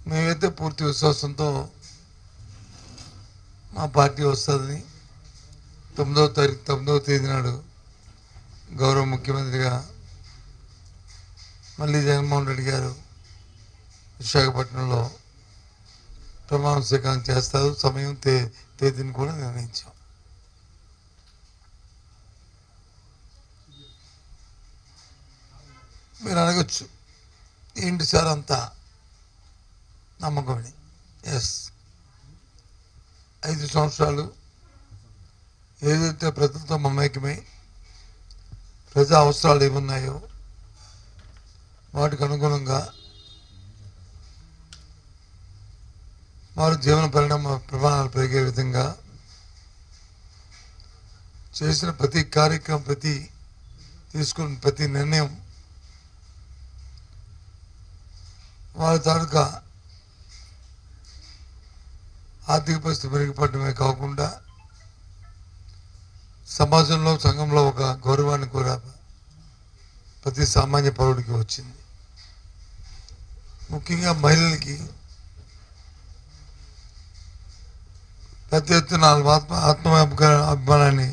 మేమైతే పూర్తి విశ్వాసంతో మా పార్టీ వస్తుందని 9వ తేదీ నాడు గౌరవ ముఖ్యమంత్రిగా మళ్ళీ జగన్మోహన్ రెడ్డి గారు విశాఖపట్నంలో ప్రమాణ స్వీకారం చేస్తారు. సమయం తేదీని కూడా నిర్ణయించాం. మీరు అడగచ్చు, ఏంటి సార్ అంతా నమ్మకమని. ఎస్, 5 సంవత్సరాలు ఏదైతే ప్రజలతో మమేకమై ప్రజా అవసరాలు ఏమున్నాయో వాటికి అనుగుణంగా వారి జీవన ప్రమాణాలు పెరిగే విధంగా చేసిన ప్రతి కార్యక్రమం, తీసుకున్న ప్రతి నిర్ణయం వారి తాలూకా ఆర్థిక పరిస్థితి మెరుగుపడమే కాకుండా సమాజంలో, సంఘంలో ఒక గౌరవాన్ని కూడా ప్రతి సామాన్య పౌరుడికి వచ్చింది. ముఖ్యంగా మహిళలకి పెద్ద ఎత్తున అభిమానాన్ని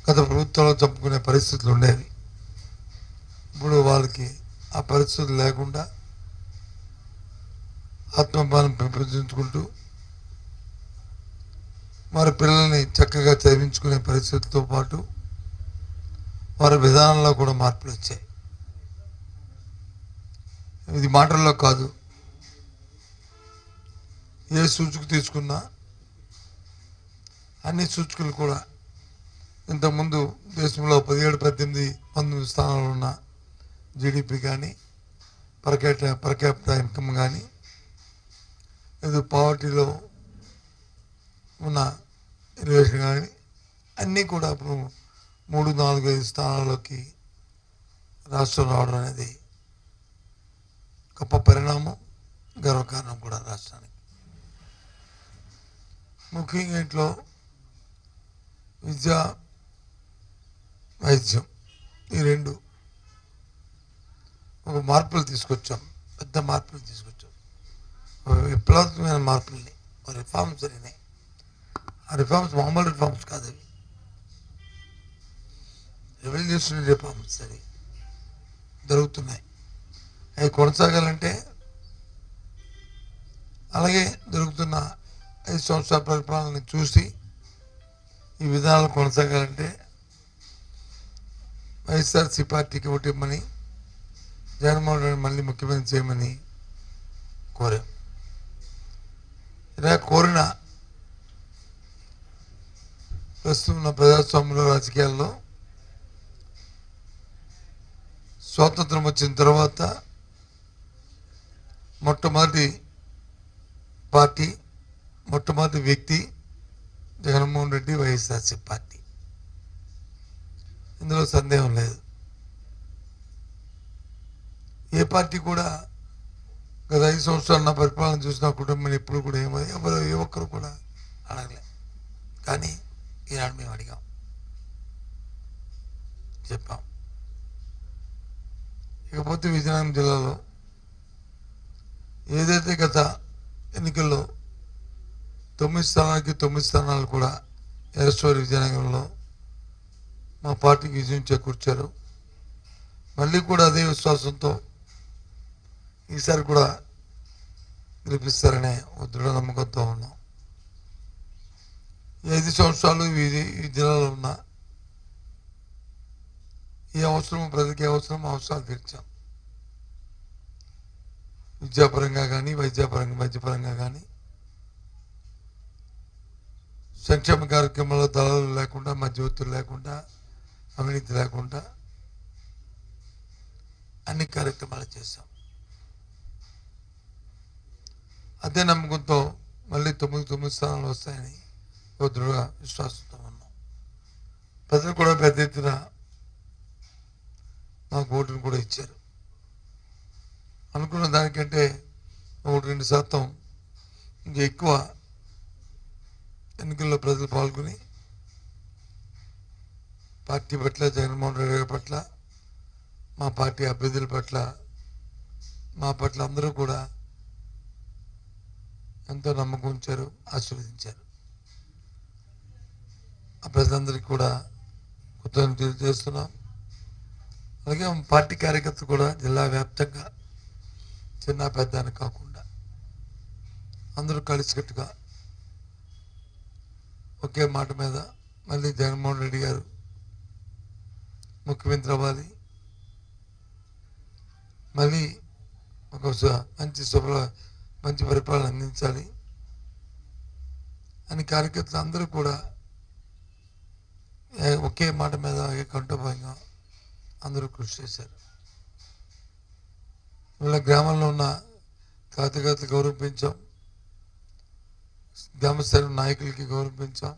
గత ప్రభుత్వంలో చంపుకునే పరిస్థితులు ఉండేవి. ఇప్పుడు వాళ్ళకి ఆ పరిస్థితులు లేకుండా ఆత్మాభిమానం పెంపొందించుకుంటూ వారి పిల్లల్ని చక్కగా చదివించుకునే పరిస్థితులతో పాటు వారి విధానంలో కూడా మార్పులు వచ్చాయి. ఇది మాటల్లో కాదు, ఏ సూచిక తీసుకున్నా అన్ని సూచికలు కూడా ఇంతకుముందు దేశంలో 17, 18, 19 స్థానాలు ఉన్న జీడిపి కానీ, పర్ క్యాపిటల్ ఇన్కమ్ కానీ, లేదు పావర్టీలో ఉన్న రిలేషన్ కానీ అన్నీ కూడా ఇప్పుడు 3, 4, 5 స్థానాల్లోకి రాష్ట్రం రావడం అనేది గొప్ప పరిణామం, గర్వకారణం కూడా రాష్ట్రానికి. ముఖ్యంగా ఇంట్లో విద్య, వైద్యం ఈ 2 ఒక మార్పులు తీసుకొచ్చాం, పెద్ద మార్పులు తీసుకొచ్చాం, విప్లవాత్మకమైన మార్పుల్ని, రిఫార్మ్స్ జరిగినాయి. ఆ రిఫార్మ్స్ మామూలు రిఫార్మ్స్ కాదు, అవి రెవల్యూషనరీ రిఫార్మ్స్ అవి జరుగుతున్నాయి. అవి కొనసాగాలంటే, అలాగే జరుగుతున్న 5 సంవత్సరాల పరిపాలనని చూసి ఈ విధానాలు కొనసాగాలంటే వైఎస్ఆర్సీ పార్టీకి ఓటిమ్మని, జగన్మోహన్ రెడ్డి మళ్ళీ ముఖ్యమంత్రి చేయమని కోరాం. ఇలా కోరిన ప్రస్తుతం ఉన్న ప్రజాస్వామ్యంలో, రాజకీయాల్లో స్వాతంత్రం వచ్చిన తర్వాత మొట్టమొదటి పార్టీ, మొట్టమొదటి వ్యక్తి జగన్మోహన్ రెడ్డి, వైఎస్ఆర్సీ పార్టీ. ఇందులో సందేహం లేదు. ఏ పార్టీ కూడా గత 5 సంవత్సరాలు నా పరిపాలన చూసిన కుటుంబం ఇప్పుడు కూడా ఏ ఒక్కరు కూడా అడగలే. కానీ ఈనాడు మేము అడిగాం, చెప్పాం. ఇకపోతే విజయనగరం జిల్లాలో ఏదైతే గత ఎన్నికల్లో 9 స్థానాలకి 9 స్థానాలు కూడా ఎరస్టోర్ విజయనగరంలో మా పార్టీకి విజయం చేకూర్చారు. మళ్ళీ కూడా అదే విశ్వాసంతో ఈసారి కూడా గెలిపిస్తారనే ఒక దృఢ నమ్మకంతో ఉన్నాం. 5 సంవత్సరాలు ఈ జిల్లాలో ఉన్న ఏ అవసరం, ప్రజలకి ఏ అవసరాలు తీర్చాం. విద్యాపరంగా కానీ, వైద్యపరంగా కానీ, సంక్షేమ కార్యక్రమాల్లో దళాలు లేకుండా, మధ్యవర్తులు లేకుండా, అవినీతి లేకుండా అన్ని కార్యక్రమాలు చేశాం. అదే నమ్మకంతో మళ్ళీ 9 స్థానాలు వస్తాయని ఒక దృఢ విశ్వాసంతో ఉన్నాం. ప్రజలు కూడా పెద్ద ఎత్తున మాకు ఓటును కూడా ఇచ్చారు. అనుకున్న దానికంటే 1-2% ఇంకా ఎక్కువ ఎన్నికల్లో ప్రజలు పాల్గొని పార్టీ పట్ల, జగన్మోహన్ రెడ్డి గారి పట్ల, మా పార్టీ అభ్యర్థుల పట్ల, మా పట్ల అందరూ కూడా ఎంతో నమ్మకం ఉంచారు, ఆశీర్వదించారు. ఆ ప్రజలందరికీ కూడా కృతజ్ఞతలు తెలియజేస్తున్నాం. అలాగే పార్టీ కార్యకర్తలు కూడా జిల్లా వ్యాప్తంగా చిన్న పెద్ద అని కాకుండా అందరూ కలిసికట్టుగా ఒకే మాట మీద మళ్ళీ జగన్మోహన్ రెడ్డి గారు ముఖ్యమంత్రి అవ్వాలి, మళ్ళీ ఒక మంచి పరిపాలన అందించాలి అని కార్యకర్తలు అందరూ కూడా ఒకే మాట మీద కంఠోపాయంగా అందరూ కృషి చేశారు. ఇలా గ్రామంలో ఉన్న కార్యకర్తలు గౌరవించాం, గ్రామస్థాయి నాయకులకి గౌరవించాం,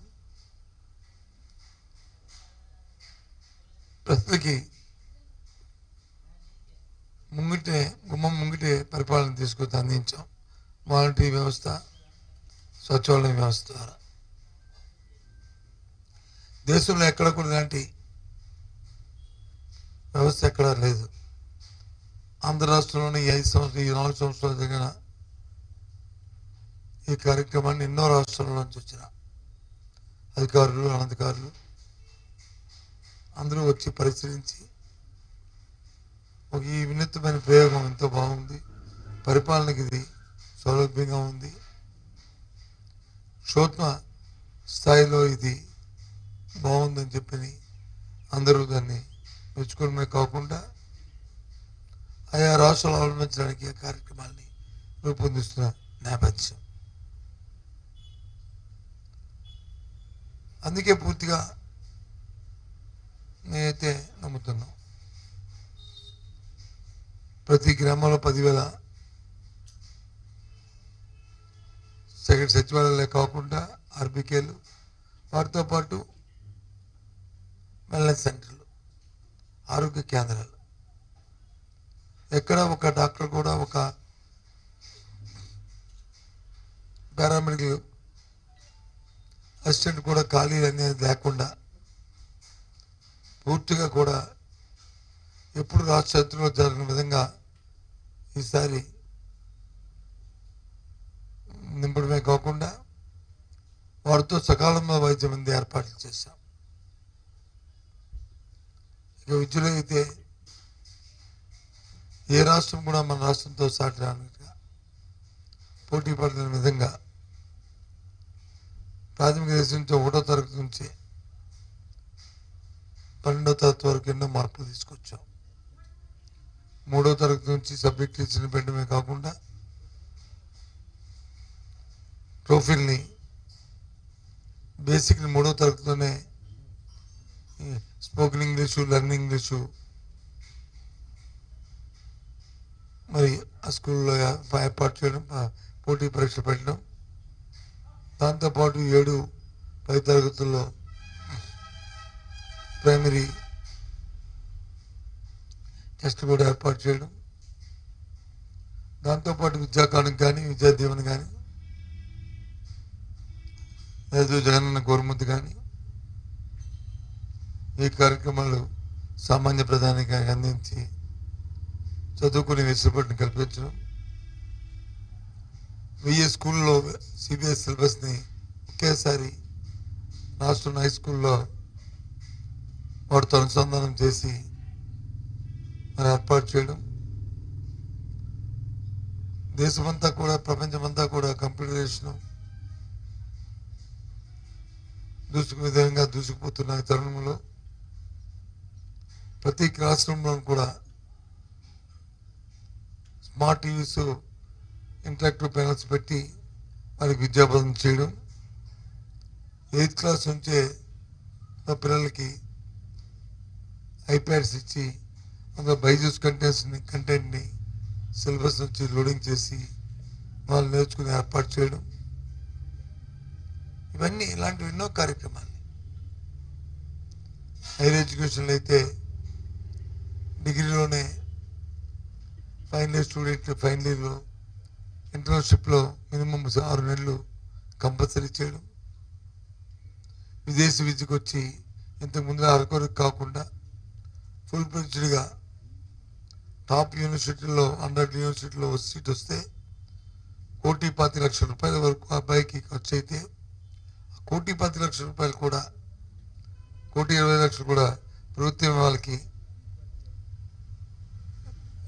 ప్రజలకి గుమ్మం ముంగిటే పరిపాలన తీసుకొచ్చి అందించాం. వాలంటరీ వ్యవస్థ, సచివాలయ వ్యవస్థ ద్వారా దేశంలో ఎక్కడ కూడా ఇలాంటి వ్యవస్థ ఎక్కడా లేదు. ఆంధ్ర రాష్ట్రంలోని ఈ 4 సంవత్సరాలు జరిగిన ఈ కార్యక్రమాన్ని ఎన్నో రాష్ట్రాల నుంచి వచ్చిన అధికారులు, అనధికారులు అందరూ వచ్చి పరిశీలించి ఈ వినూత్నమైన ప్రయోగం ఎంతో బాగుంది, పరిపాలనకి ఇది సౌలభ్యంగా ఉంది, క్షోత్మ స్థాయిలో ఇది బాగుందని చెప్పని అందరూ దాన్ని మెచ్చుకోవడమే కాకుండా ఆయా రాష్ట్రాలు అవలంబించడానికి ఆ కార్యక్రమాన్ని రూపొందిస్తున్న నేపథ్యం. అందుకే పూర్తిగా నేనైతే నమ్ముతున్నాను, ప్రతి గ్రామంలో 10,000 సచివాలయాలే కాకుండా ఆర్బీకేలు, వాటితో పాటు వెల్నెస్ సెంటర్లు, ఆరోగ్య కేంద్రాలు, ఎక్కడ ఒక డాక్టర్ కూడా, ఒక పారామెడికల్ అసిస్టెంట్ కూడా ఖాళీ అనేది లేకుండా పూర్తిగా కూడా ఎప్పుడు రాష్ట్ర చరిత్రలో జరిగిన విధంగా ఈసారి నింపడమే కాకుండా వారితో సకాలంలో వైద్యం అంది ఏర్పాట్లు చేశాం. ఇక విద్యలో అయితే ఏ రాష్ట్రం కూడా మన రాష్ట్రంతో సాటి రానట్టుగా పోటీ పడిన విధంగా ప్రాథమిక దశ నుంచి 1వ తరగతి నుంచి 12వ తరగతి వరకు ఎన్నో మార్పులు తీసుకొచ్చాం. 3వ తరగతి నుంచి సబ్జెక్ట్ టీచర్ని పెట్టడమే కాకుండా ప్రొఫైల్ని బేసిక్ని 3వ తరగతిలోనే స్పోకెన్ ఇంగ్లీషు, లెర్నింగ్ ఇంగ్లీషు మరి ఆ స్కూల్లో ఏర్పాటు చేయడం, పోటీ పరీక్షలు పెట్టడం, దాంతోపాటు 7, 10 తరగతుల్లో ప్రైమరీ టెస్ట్ కూడా ఏర్పాటు చేయడం, దాంతోపాటు విద్యాకానికి కానీ, విద్యాదీవెన కానీ, లేదు జగనన్న గవర్నమెంట్ కానీ ఈ కార్యక్రమాలు సామాన్య ప్రధానికి అందించి చదువుకునే వెసులుబాటుని కల్పించడం, 1000 స్కూల్లో సిబిఎస్ సిలబస్ని ఒకేసారి రాష్ట్రంలో హై స్కూల్లో వాటితో అనుసంధానం చేసి మరి ఏర్పాటు చేయడం, దేశమంతా కూడా, ప్రపంచమంతా కూడా కంప్యూటరైజేషన్ విధంగా దూసుకుపోతున్న తరుణంలో ప్రతి క్లాస్ రూమ్లో కూడా స్మార్ట్ టీవీస్, ఇంటరాక్టివ్ ప్యానల్స్ పెట్టి వారికి విద్యాబోధన చేయడం, 8th క్లాస్ నుంచే పిల్లలకి ఐప్యాడ్స్ ఇచ్చి అందులో బైజూస్ కంటెంట్ని సిలబస్ నుంచి లోడింగ్ చేసి వాళ్ళు నేర్చుకుని ఏర్పాటు చేయడం, ఇవన్నీ ఇలాంటివి ఎన్నో కార్యక్రమాలు. హైయర్ ఎడ్యుకేషన్లో అయితే డిగ్రీలోనే ఫైనల్ ఇయర్ స్టూడెంట్ ఫైనల్ ఇయర్లో ఇంటర్న్షిప్లో మినిమం 6 నెలలు కంపల్సరీ చేయడం, విదేశీ విద్యకు వచ్చి ఇంతకుముందు అరకొరకు కాకుండా ఫుల్ ఫ్లెడ్జ్డ్గా టాప్ యూనివర్సిటీల్లో 100 యూనివర్సిటీలో సీట్ వస్తే ₹1,25,00,000 వరకు ఆ అబ్బాయికి ఖర్చు అయితే ₹1,25,00,000 కూడా ₹1,20,00,000 కూడా ప్రభుత్వం వాళ్ళకి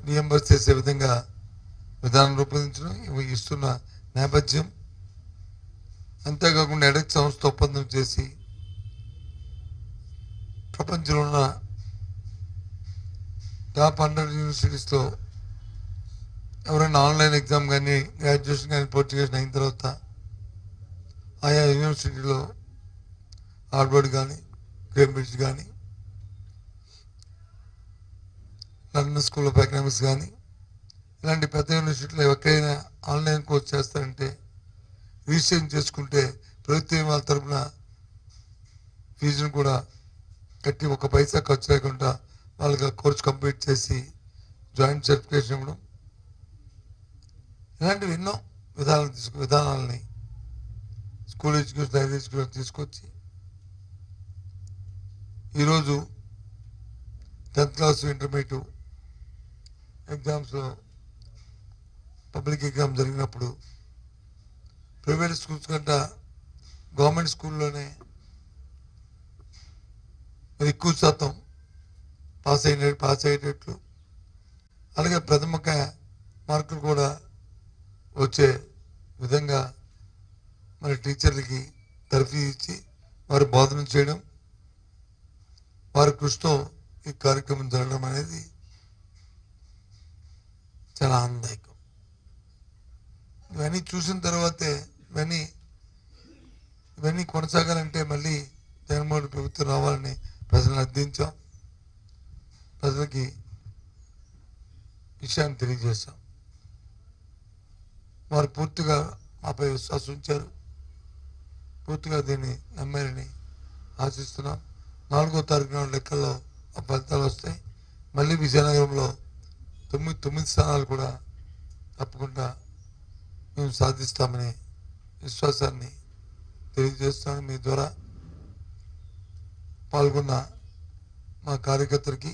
రియంబర్స్ చేసే విధంగా విధానం రూపొందించడం ఇస్తున్న నేపథ్యం. అంతేకాకుండా ఎడెక్స్ సంస్థ ఒప్పందం చేసి ప్రపంచంలో ఉన్న టాప్ 100 యూనివర్సిటీస్లో ఎవరైనా ఆన్లైన్ ఎగ్జామ్ కానీ గ్రాడ్యుయేషన్ కానీ పోర్చుగేషన్ అయిన తర్వాత ఆయా యూనివర్సిటీలో హార్వర్డ్ కానీ కేంబ్రిడ్జ్ కానీ లండన్ స్కూల్ ఆఫ్ ఎకనామిక్స్ కానీ ఇలాంటి పెద్ద యూనివర్సిటీలో ఎక్కడైనా ఆన్లైన్ కోర్స్ చేస్తారంటే రిజిస్ట్రేషన్ చేసుకుంటే ప్రభుత్వం వాళ్ళ తరఫున ఫీజును కూడా కట్టి 1 పైసా ఖర్చు లేకుండా వాళ్ళకి కోర్స్ కంప్లీట్ చేసి జాయింట్ సర్టిఫికేషన్ ఇవ్వడం, ఇలాంటివి ఎన్నో విధానాలని స్కూల్ ఎడ్యుకేషన్ హైయర్ ఎడ్యుకేషన్ తీసుకొచ్చి ఈరోజు 10th క్లాస్ ఇంటర్మీడియట్ ఎగ్జామ్స్లో పబ్లిక్ ఎగ్జామ్ జరిగినప్పుడు ప్రైవేట్ స్కూల్స్ కంటే గవర్నమెంట్ స్కూల్లోనే ఎక్కువ శాతం పాస్ అయ్యేటట్లు, అలాగే ప్రథమ మార్కులు కూడా వచ్చే విధంగా మరి టీచర్లకి తరఫీ ఇచ్చి వారి బోధన చేయడం, వారి కృషితో ఈ కార్యక్రమం జరగడం అనేది చాలా ఆనందదాయకం. ఇవన్నీ చూసిన తర్వాతే ఇవన్నీ కొనసాగాలంటే మళ్ళీ జగన్మోహన్ ప్రభుత్వం రావాలని ప్రజలను అర్థించాం, ప్రజలకి విషయాన్ని తెలియజేశాం. వారు పూర్తిగా మాపై విశ్వాసం ఉంచారు, పూర్తిగా దీన్ని నమ్మారని ఆశిస్తున్నాం. 4వ తారీఖున లెక్కల్లో ఆ ఫలితాలు వస్తాయి. మళ్ళీ విజయనగరంలో 9 స్థానాలు కూడా తప్పకుండా మేము సాధిస్తామనే విశ్వాసాన్ని తెలియజేస్తాను. మీ ద్వారా పాల్గొన్న మా కార్యకర్తలకి,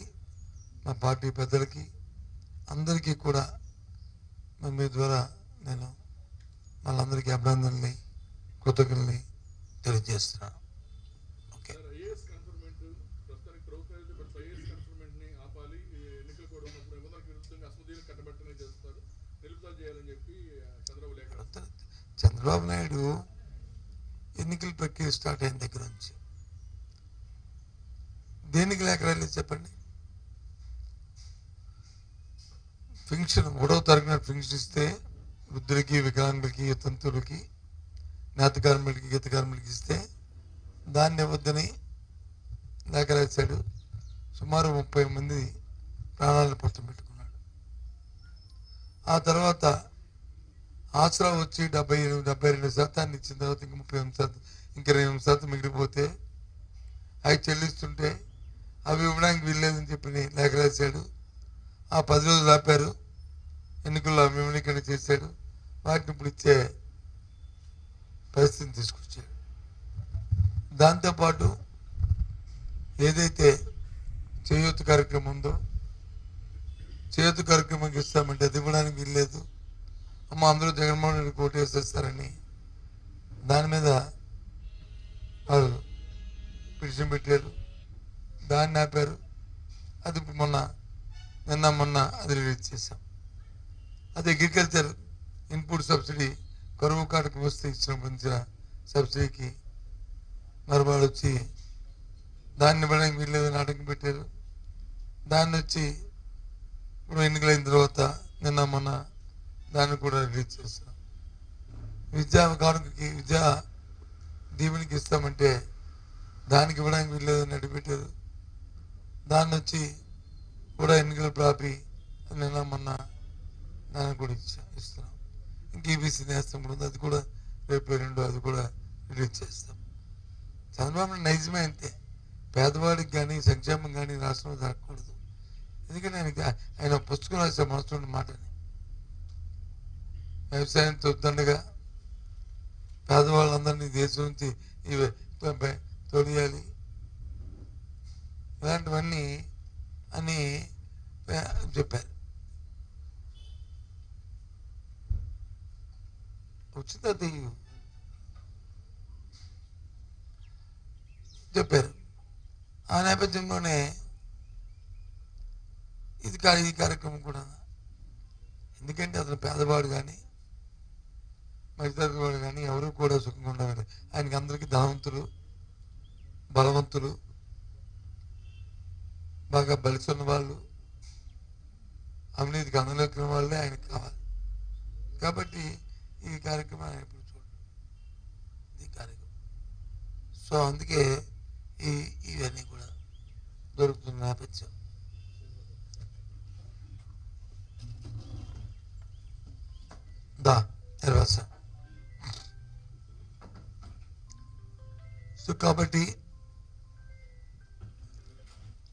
మా పార్టీ పెద్దలకి అందరికీ కూడా మీ ద్వారా నేను వాళ్ళందరికీ అభినందనల్ని, కృతజ్ఞతల్ని తెలియజేస్తున్నాను. ఓకే. చంద్రబాబు నాయుడు ఎన్నికల ప్రక్రియ స్టార్ట్ అయిన దగ్గర నుంచి దేనికి లేఖ రాలేదు చెప్పండి? పెన్షన్ 3వ తారీఖున పెన్షన్ ఇస్తే వృద్ధులకి, వికలాంగులకి, వితంతువులకి, నేత కార్మికులకి, గీత కార్మికులకి ఇస్తే దాన్ని ఇవ్వద్దని లేఖ రాశాడు. సుమారు 30 మంది ప్రాణాలను పట్టం పెట్టుకున్నాడు. ఆ తర్వాత ఆసరా వచ్చి 72% ఇచ్చిన తర్వాత ఇంక 38%, ఇంక 28% మిగిలిపోతే అవి చెల్లిస్తుంటే అవి ఇవ్వడానికి వీల్లేదని చెప్పి లేఖ రాశాడు. ఆ 10 రోజులు ఆపారు, ఎన్నికల్లో విమలీకరణ చేశాడు. వాటిని ఇప్పుడు ఇచ్చే పరిస్థితిని తీసుకొచ్చాడు. దాంతోపాటు ఏదైతే చేయూత కార్యక్రమం ఉందో, చేయూత కార్యక్రమంకి ఇస్తామంటే అది ఇవ్వడానికి వీల్లేదు. అమ్మ అందరూ జగన్మోహన్ రెడ్డి కోటు వేసేస్తారని దాని మీద వాళ్ళు పిటిషన్ పెట్టారు, దాన్ని ఆపారు. అది నిన్న మొన్న అది రిలీజ్ చేశాం. అది అగ్రికల్చర్ ఇన్పుట్ సబ్సిడీ కరువు కాటకు వస్తే ఇచ్చిన సబ్సిడీకి మరి వాళ్ళు వచ్చి దాన్ని ఇవ్వడానికి వీల్లేదని ఆటంకం పెట్టారు. దాన్ని వచ్చి ఇప్పుడు ఎన్నికలైన తర్వాత నిన్న మొన్న దాన్ని కూడా రిలీజ్ చేస్తాం. విద్యా దీవెనికి ఇస్తామంటే దానికి ఇవ్వడానికి వీల్లేదని అడ్డుపెట్టారు. దాన్ని వచ్చి కూడా ఎన్నికలు ప్రాపి నిన్న మొన్న దాన్ని కూడా ఇస్తున్నాం. ఇంక ఈబీసీ నేస్తం కూడా ఉంది, అది కూడా రేపు అది కూడా రిలీజ్ చేస్తాం. చంద్రబాబు నైజమే అంతే, పేదవాడికి కానీ సంక్షేమం కానీ రాష్ట్రంలో జరగకూడదు. ఎందుకంటే ఆయన పుస్తకం రాసే మనసున్న మాటని వ్యవసాయంతో ఉద్దండగా పేదవాళ్ళందరినీ దేశం నుంచి తొలియాలి, ఇలాంటివన్నీ అని చెప్పారు. వచ్చిందా చెప్పారు. ఆ నేపథ్యంలోనే ఈ కార్యక్రమం కూడా, ఎందుకంటే అతను పేదవాడు కానీ మధ్యతరగతి వాడు కానీ ఎవరు కూడా సుఖంగా ఉండరు. ఆయనకి అందరికీ ధనవంతులు, బలవంతులు, బాగా బలిసున్న వాళ్ళు, అవినీతికి అందలేకున్న వాళ్ళే ఆయనకు కావాలి. కాబట్టి ఈ కార్యక్రమం ఆయన ఇప్పుడు చూడండి, ఈ కార్యక్రమం. సో అందుకే ఇవన్నీ కూడా దొరుకుతున్న నేపథ్యం. సో కాబట్టి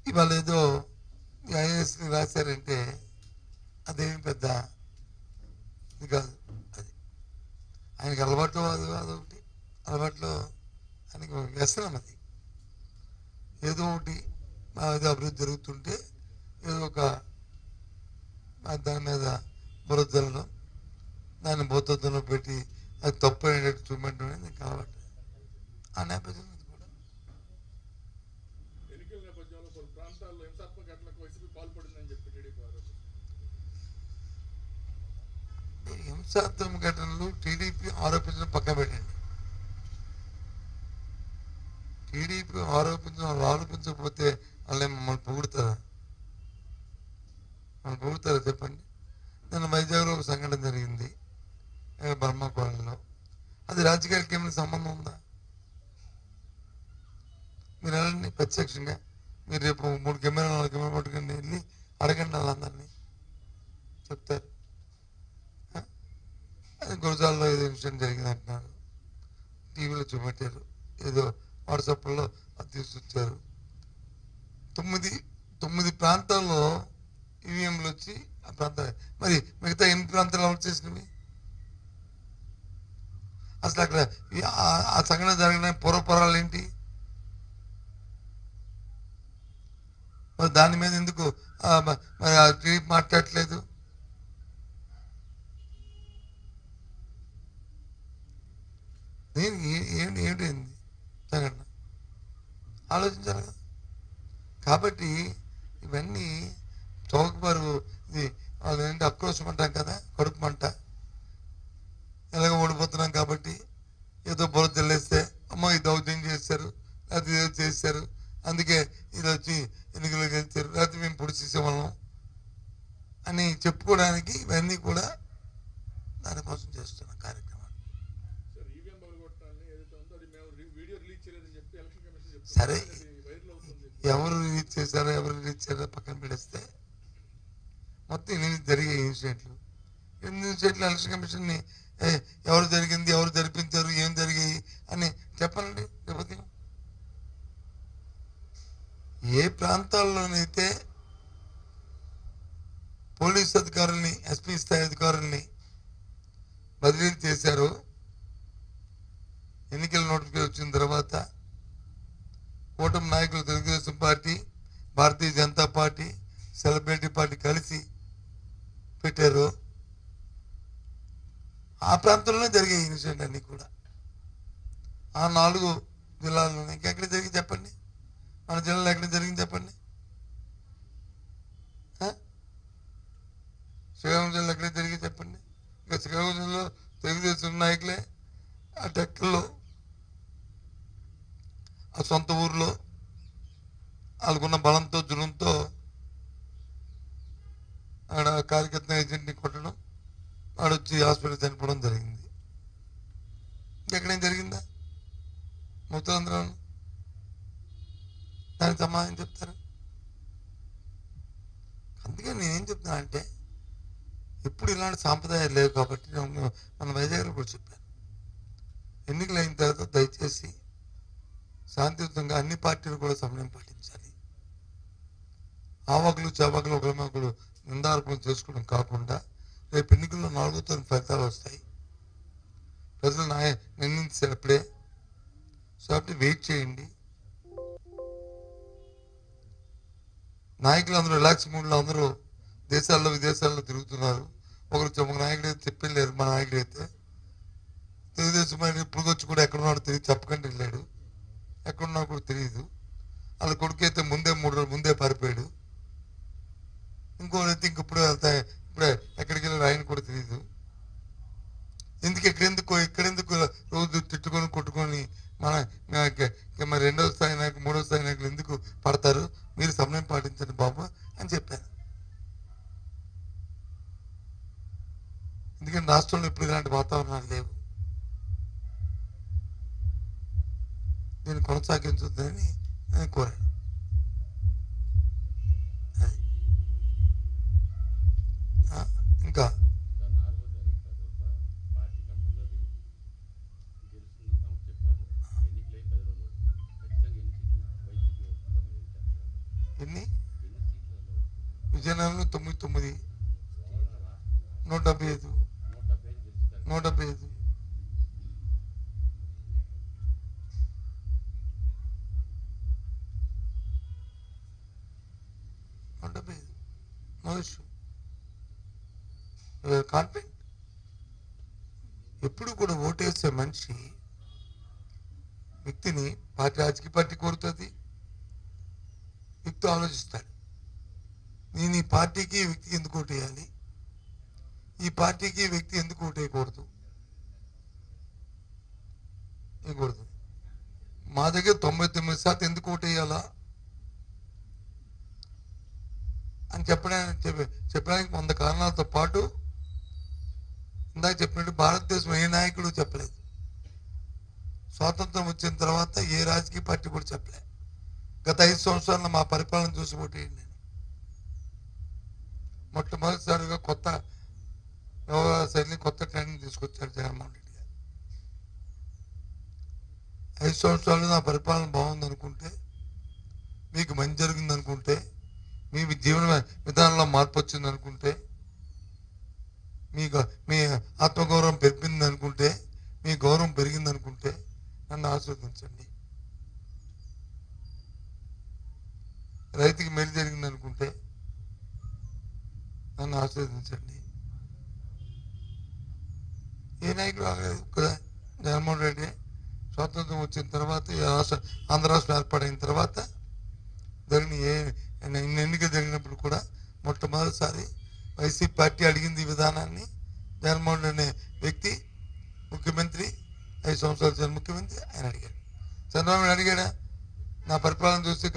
ఇవాళ ఏదో ఐఏఎస్ రాశారంటే అదేమి పెద్ద ఇది కాదు. అది ఆయనకి అలవాటు, అదొకటి అలవాట్లో ఆయనకి వ్యసనం. అది ఏదో ఒకటి ఏదో అభివృద్ధి జరుగుతుంటే ఏదో ఒక దాని మీద బురదలను దాన్ని భూతత్వంలో పెట్టి అది తప్పు అనేటట్టు చూపెట్టడం అనేది నాకు అలవాటు. ఆ నేపథ్యం ఇది కూడా ఎన్నికల నేపథ్యంలో కొన్ని ప్రాంతాల్లో హింసాత్మక ఘటనలకు వైసీపీ పాల్పడిందని చెప్పి టీడీపీ హింసాత్మక ఘటనలు టీడీపీ ఆరోపించడం పక్కన పెట్టండి. టీడీపీ ఆరోపించకపోతే వాళ్ళు మమ్మల్ని పొగుడుతారా? మమ్మల్ని పొగుడుతారా చెప్పండి. నిన్న వైజాగ్లో ఒక సంఘటన జరిగింది, బర్మాకోళంలో. అది రాజకీయాలకి ఏమైనా సంబంధం ఉందా? మీరు వెళ్ళండి ప్రత్యక్షంగా, మీరు రేపు 3 కెమెరాలు 4 కెమెరా పట్టుకుని వెళ్ళి అడగండి వాళ్ళందరినీ, చెప్తారు. అది గురజాల్లో ఏదో విషయం జరిగింది అంటున్నారు, టీవీలో చూపెట్టారు, ఏదో వాట్సాప్లో అది తీసుకొచ్చారు. 9 ప్రాంతాల్లో ఈవీఎంలు వచ్చి ఆ ప్రాంతాలు, మరి మిగతా 8 ప్రాంతాలు ఎవరు చేసినవి? అసలు అక్కడ ఆ సంఘటన జరిగిన పూర్వపరాలు ఏంటి? మరి దాని మీద ఎందుకు మరి టీడీపీ మాట్లాడట్లేదు? ఏమిటి సంఘటన ఆలోచించాలి కదా. కాబట్టి ఇవన్నీ చౌకబారు, ఇది వాళ్ళు ఏంటి అక్రోశం అంటాం కదా, కడుపు మంట. ఎలాగ ఓడిపోతున్నాం కాబట్టి ఏదో బుర్ర తెల్లేస్తే అమ్మ ఇది దౌర్జన్యం చేశారు, అది ఏదో చేశారు, అందుకే ఇది వచ్చి ఎన్నికలు గెలిచారు, లేకపోతే మేము పొడి చేసేవాళ్ళం అని చెప్పుకోవడానికి ఇవన్నీ కూడా దానికోసం చేస్తున్న కార్యక్రమాలు. సరే, ఎవరు రిలీజ్ చేశారో ఎవరు రిలీజ్ చేశారో పక్కన పెడేస్తే మొత్తం 8 జరిగే ఇన్సిడెంట్లు, 8 ఇన్సిడెంట్లు ఎలక్షన్ కమిషన్ని ఎవరు జరిగింది, ఎవరు జరిపించారు, ఏం జరిగాయి అని చెప్పనండి. లేకపోతే ఏ ప్రాంతాల్లోనైతే పోలీస్ అధికారుల్ని, ఎస్పీ స్థాయి అధికారుల్ని బదిలీ చేశారో, ఎన్నికల నోటిఫికేషన్ వచ్చిన తర్వాత కూటమి నాయకులు Telugu Desam party, Bharatiya Janata party, celebrity party కలిసి పెట్టారు, ఆ ప్రాంతంలోనే జరిగే ఇన్సిడెంట్ అన్నీ కూడా ఆ 4 జిల్లాల్లోనే. ఇంకెక్కడ జరిగి చెప్పండి, మన జిల్లాలో ఎక్కడ జరిగింది చెప్పండి. శ్రీకాకుళం జిల్లా ఎక్కడ జరిగి చెప్పండి. ఇంకా శ్రీకాకుళం జిల్లాలో తెలుగుదేశం నాయకులే ఆ టెక్కల్లో, ఆ సొంత ఊర్లో వాళ్ళకున్న బలంతో జులంతో ఆడ కార్యకర్త ఏజెంట్ని కొట్టడం, వాడొచ్చి హాస్పిటల్ చనిపోవడం జరిగింది. ఇంకెక్కడేం జరిగిందా? మొత్తాంధ్ర దానికి సమాధానం చెప్తారు. అందుకే నేనేం చెప్తున్నా అంటే, ఎప్పుడు ఇలాంటి సాంప్రదాయాలు లేవు కాబట్టి మన వైజాగ్లో కూడా చెప్పాను, ఎన్నికలు అయిన తర్వాత దయచేసి శాంతియుతంగా అన్ని పార్టీలు కూడా సమయం పాటించాలి. ఆవాకులు చవాకులు ఒకరినొకరు నిందార్పణ చేసుకోవడం కాకుండా, రేపు ఎన్నికల్లో 4వ తేదీ ఫలితాలు వస్తాయి, ప్రజలు నిర్ణయించారు అప్పుడే. సో అప్పుడు వెయిట్ చేయండి. నాయకులు అందరూ రిలాక్స్ మూడ్లో అందరూ దేశాల్లో విదేశాల్లో తిరుగుతున్నారు. ఒక నాయకుడు అయితే చెప్పలేరు, మా నాయకుడు అయితే తెలుగుదేశం ఆయన ఇప్పుడు వచ్చి కూడా ఎక్కడున్నాడో తెలియదు, చెప్పకుండా వెళ్ళాడు. ఎక్కడున్నా కూడా తెలియదు. వాళ్ళ కొడుకు అయితే ముందే 3 రోజులు ముందే పారిపోయాడు. ఇంకోటి ఇంకప్పుడు వెళ్తా ఇప్పుడే ఎక్కడికి వెళ్ళాడు ఆయన కూడా తెలియదు. ఇక్కడెందుకు రోజు తిట్టుకొని కొట్టుకొని మరి 2వ స్థాయి నాయకులు 3వ స్థాయి నాయకులు ఎందుకు పడతారు, మీరు సమయం పాటించండి బాబు అని చెప్పాను. ఎందుకంటే రాష్ట్రంలో ఇప్పుడు ఇలాంటి వాతావరణాలు లేవు. దీన్ని కొనసాగించొద్దని నేను కోరాను. ఇంకా ఎన్ని విజయనగరంలో 99, 175, 175. No issue. కాన్ఫిడెంట్. ఎప్పుడు కూడా ఓటేసే మనిషి వ్యక్తిని రాజకీయ పార్టీ కోరుతుంది, వ్యక్తి ఆలోచిస్తాడు. నేను ఈ పార్టీకి వ్యక్తికి ఎందుకు ఓటేయాలి, ఈ పార్టీకి వ్యక్తి ఎందుకు ఓటేయకూడదు వేయకూడదు. మా దగ్గర 99% ఎందుకు ఓటేయాలా అని చెప్పడానికి 100 కారణాలతో పాటు ఇందాక చెప్పినట్టు భారతదేశం ఏ నాయకుడు చెప్పలేదు. స్వాతంత్రం వచ్చిన తర్వాత ఏ రాజకీయ పార్టీ కూడా చెప్పలేదు. గత 5 సంవత్సరాల్లో మా పరిపాలన చూసి ఓటేయండి నేను. మొట్టమొదటిసారిగా కొత్త వ్యవహార శైలి, కొత్త ట్రెండ్ తీసుకొచ్చారు జగన్మోహన్ రెడ్డి గారు. 5 సంవత్సరాలు నా పరిపాలన బాగుందనుకుంటే, మీకు మంచి జరిగిందనుకుంటే, మీ జీవన విధానంలో మార్పు వచ్చిందనుకుంటే, మీ ఆత్మగౌరవం పెరిగింది అనుకుంటే, మీ గౌరవం పెరిగిందనుకుంటే నన్ను ఆశీర్వదించండి. రైతుకి మేలు జరిగిందనుకుంటే నన్ను ఆశీర్వదించండి. ఏ నాయకుడు ఆగలేదు కదా. జగన్మోహన్ రెడ్డి స్వాతంత్రం వచ్చిన తర్వాత ఆంధ్ర రాష్ట్రం ఏర్పాటైన తర్వాత ఎన్నికలు జరిగినప్పుడు కూడా మొట్టమొదటిసారి వైసీపీ పార్టీ అడిగింది ఈ విధానాన్ని. జగన్మోహన్ రెడ్డి అనే వ్యక్తి ముఖ్యమంత్రి, 5 సంవత్సరాలు ముఖ్యమంత్రి, ఆయన అడిగాడు. చంద్రబాబు నాయుడు అడిగాడా? నా పరిపాలన చూసి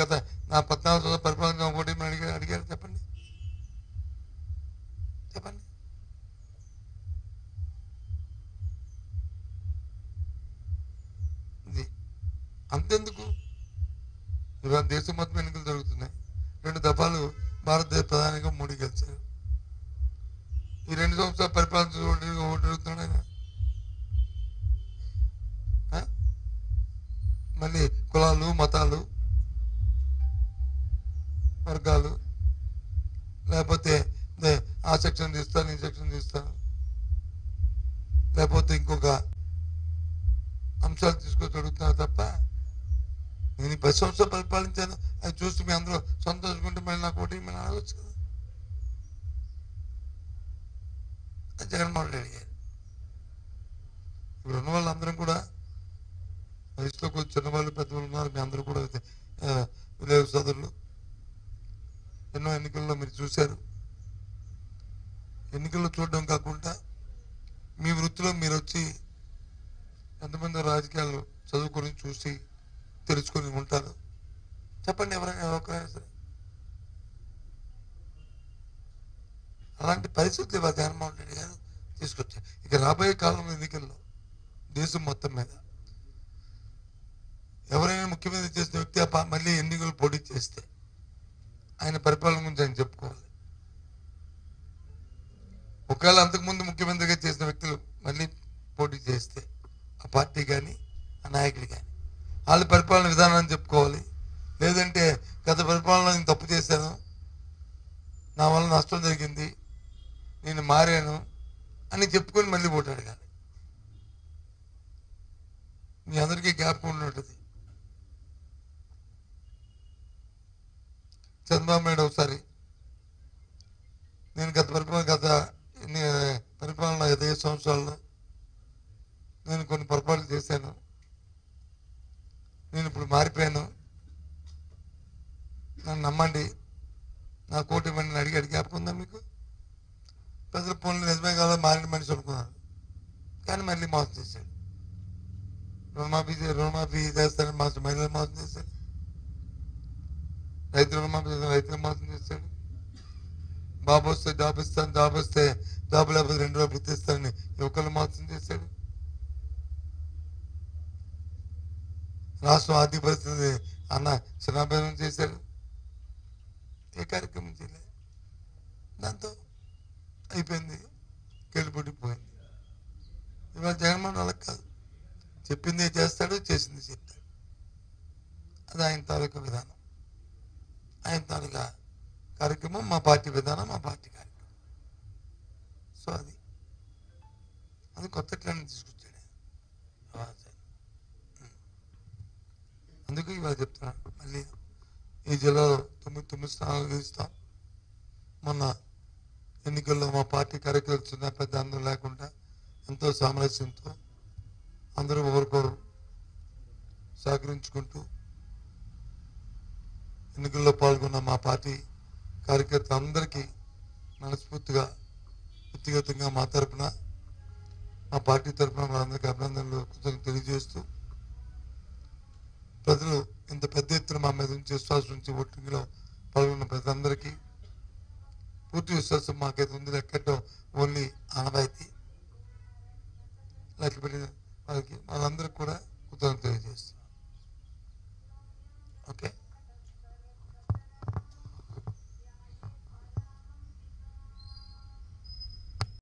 నా 14 సంవత్సరాల పరిపాలన ఒకటి అడిగాడు. చెప్పండి. అంతెందుకు, ఇవాళ దేశం మొత్తం ఎన్నికలు జరుగుతున్నాయి. 2 దఫాలు భారతదేశ ప్రధానిగా మోడీ గెలిచారు. ఈ 2 సంవత్సరాల పరిపాలన ఓటు అడుగుతున్నాడు ఆయన. మళ్ళీ కులాలు, మతాలు, వర్గాలు, లేకపోతే ఆ సెక్షన్ తీస్తాను, ఈ సెక్షన్ తీస్తాను, లేకపోతే ఇంకొక అంశాలు తీసుకొచ్చి అడుగుతున్నారు తప్ప, నేను 10 సంవత్సరాలు పరిపాలించాను, అది చూసి మీ అందరూ సంతోషించుకుంటే మళ్ళీ నాకు ఓటు మేము అడగచ్చు కదా. జగన్మోహన్ రెడ్డి గారు ఇప్పుడు ఉన్న వాళ్ళందరం కూడా వయసులో కొంచెం చిన్నవాళ్ళు, పెద్దవాళ్ళు ఉన్నారు. మీ అందరూ కూడా విలేక సోదరులు. ఎన్నో ఎన్నికల్లో మీరు చూశారు. ఎన్నికల్లో చూడడం కాకుండా మీ వృత్తిలో మీరు వచ్చి ఎంతమంది రాజకీయాలు చదువుకొని చూసి తెలుసుకొని ఉంటారు చెప్పండి. ఎవరైనా సరే అలాంటి పరిస్థితులు ఇవాళ జగన్మోహన్ రెడ్డి గారు తీసుకొచ్చారు. ఇక రాబోయే కాలంలో ఎన్నికల్లో దేశం మొత్తం మీద ఎవరైనా ముఖ్యమంత్రి చేసిన వ్యక్తి మళ్ళీ ఎన్నికలు పోటీ చేస్తే ఆయన పరిపాలన గురించి ఆయన చెప్పుకోవాలి. ఒకవేళ అంతకుముందు ముఖ్యమంత్రిగా చేసిన వ్యక్తులు మళ్ళీ పోటీ చేస్తే ఆ పార్టీ కానీ ఆ నాయకులు కానీ వాళ్ళ పరిపాలన విధానాన్ని చెప్పుకోవాలి. లేదంటే గత పరిపాలనలో నేను తప్పు చేశాను, నా వల్ల నష్టం జరిగింది, నేను మారాను అని చెప్పుకొని మళ్ళీ ఓటు అడగాలి. మీ అందరికీ జ్ఞాపకం ఉంటుంది. చంద్రబాబు నాయుడు ఒకసారి నేను గత పరిపాలన 5 సంవత్సరాల్లో నేను కొన్ని పొరపాట్లు చేశాను, నేను ఇప్పుడు మారిపోయాను, నన్ను నమ్మండి, నా కోటి ఇవ్వండి అడిగి జ్ఞాపకం ఉందా మీకు? ప్రజలు పనులు నిజమే కాదు మారిన మనిషి అనుకున్నారు, కానీ మళ్ళీ మోసం చేశాడు. రుణమాఫీ చేస్తారని మహిళలు మోసం చేశాడు, రైతు రుణమాఫీ చేస్తాను రైతులు మోసం చేశాడు, బాబు వస్తే జాబ్ ఇస్తాను, జాబ్ వస్తే జాబ్ లేకపోతే 2 రోజులు ఇస్తానని యువకులు మోసం చేశాడు. రాష్ట్రం ఆర్థిక పరిస్థితి అన్న చిన్నాభిన్నం చేశాడు. ఏ కార్యక్రమం చేయలేదు, దాంతో అయిపోయింది, గెలుపుడిపోయింది. ఇవాళ జగన్మోహన్ వాళ్ళకి కాదు, చెప్పిందే చేస్తాడు, చేసింది చెప్తాడు. అది ఆయన తాలూకా విధానం, ఆయన తాలూకా కార్యక్రమం, మా పార్టీ విధానం, మా పార్టీ కార్యక్రమం. సో అది కొత్త ట్రెండ్ తీసుకొచ్చాడు. అందుకు ఇవాళ చెప్తున్నాను, మళ్ళీ ఈ జిల్లాలో 9 స్థానాలు గెలుస్తాం. మొన్న ఎన్నికల్లో మా పార్టీ కార్యకర్తలు చిన్న పెద్ద అందరూ లేకుండా ఎంతో సామరస్యంతో అందరూ ఒకరికొకరు సహకరించుకుంటూ ఎన్నికల్లో పాల్గొన్న మా పార్టీ కార్యకర్తలు అందరికీ మనస్ఫూర్తిగా వ్యక్తిగతంగా మా తరఫున, మా పార్టీ తరఫున వాళ్ళందరికీ అభినందనలు కృతజ్ఞతలు తెలియజేస్తూ, ప్రజలు ఇంత పెద్ద ఎత్తున మా మీద నుంచి విశ్వాసం నుంచి ఓటింగ్లో పాల్గొన్న ప్రజలందరికీ పూర్తి విశ్వాసం మాకైతే ఉంది. లెక్కటం ఓన్లీ ఆనవాయితీ, లెక్క పెట్టిన వాళ్ళకి వాళ్ళందరికీ కూడా కృతజ్ఞతలు.